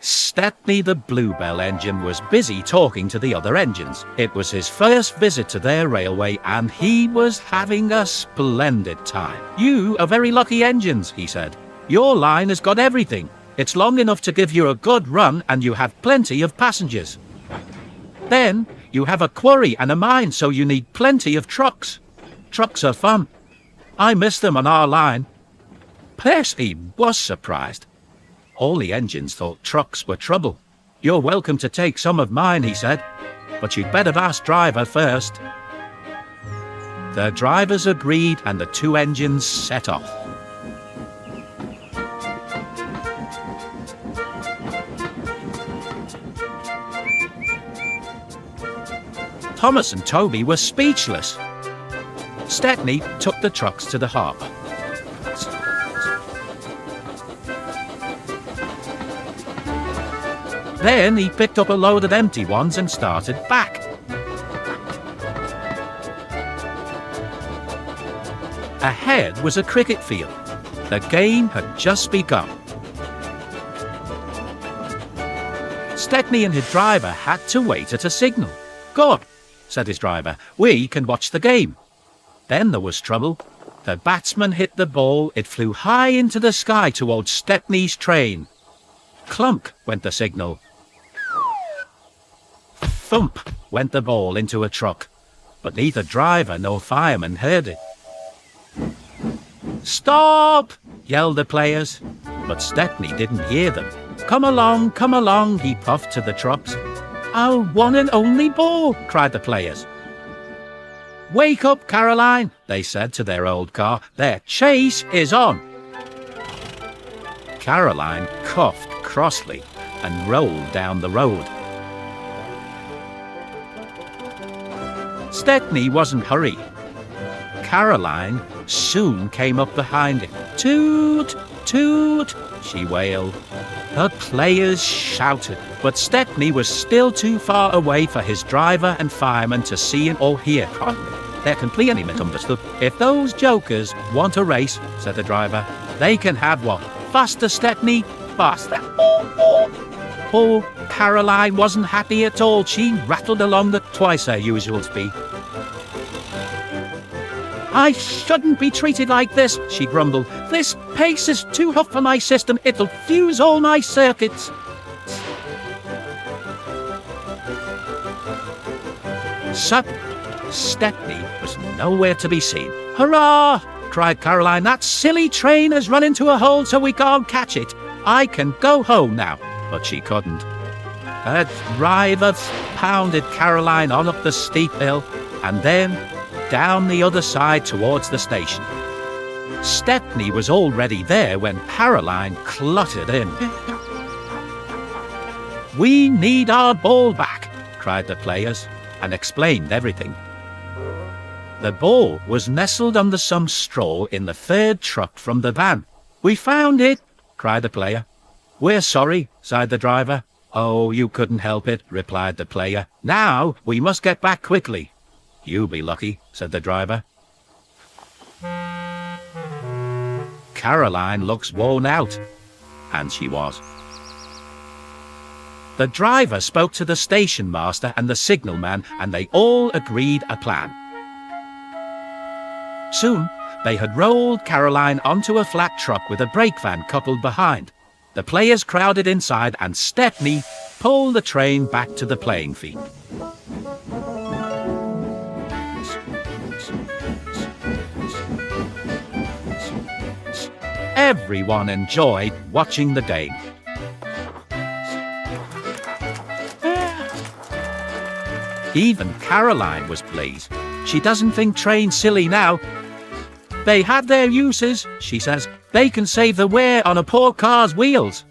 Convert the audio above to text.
Stepney the Bluebell engine was busy talking to the other engines. It was his first visit to their railway and he was having a splendid time. "You are very lucky engines," he said. "Your line has got everything. It's long enough to give you a good run and you have plenty of passengers. Then you have a quarry and a mine, so you need plenty of trucks. Trucks are fun. I miss them on our line." Percy was surprised. All the engines thought trucks were trouble. "You're welcome to take some of mine," he said, "but you'd better ask driver first." The drivers agreed and the two engines set off. Thomas and Toby were speechless. Stepney took the trucks to the harbour. Then he picked up a load of empty ones and started back. Ahead was a cricket field. The game had just begun. Stepney and his driver had to wait at a signal. "Good," said his driver, "we can watch the game." Then there was trouble. The batsman hit the ball. It flew high into the sky towards Stepney's train. Clunk went the signal. Thump went the ball into a truck, but neither driver nor fireman heard it. "Stop!" yelled the players, but Stepney didn't hear them. Come along," he puffed to the trucks. "Our one and only ball," cried the players. "Wake up, Caroline," they said to their old car. "Their chase is on." Caroline coughed crossly and rolled down the road. Stepney wasn't hurried. Caroline soon came up behind him. "Toot, toot," she wailed. Her players shouted, but Stepney was still too far away for his driver and fireman to see or hear. "They're completely misunderstood. If those jokers want a race," said the driver, "they can have one. Faster, Stepney, faster." Poor Caroline wasn't happy at all. She rattled along at twice her usual speed. "I shouldn't be treated like this," she grumbled. "This pace is too hot for my system. It'll fuse all my circuits." Suddenly, Stepney was nowhere to be seen. "Hurrah!" cried Caroline. "That silly train has run into a hole, so we can't catch it. I can go home now." But she couldn't. Her driver pounded Caroline on up the steep hill and then down the other side towards the station. Stepney was already there when Caroline cluttered in. "We need our ball back," cried the players, and explained everything. The ball was nestled under some straw in the third truck from the van. "We found it," cried the player. "We're sorry," sighed the driver. "Oh, you couldn't help it," replied the player. "Now we must get back quickly." "You'll be lucky," said the driver. Caroline looks worn out, and she was. The driver spoke to the station master and the signalman, and they all agreed a plan. Soon they had rolled Caroline onto a flat truck with a brake van coupled behind. The players crowded inside and Stepney pulled the train back to the playing field. Everyone enjoyed watching the game. Even Caroline was pleased. She doesn't think trains silly now. "They had their uses," she says. "They can save the wear on a poor car's wheels."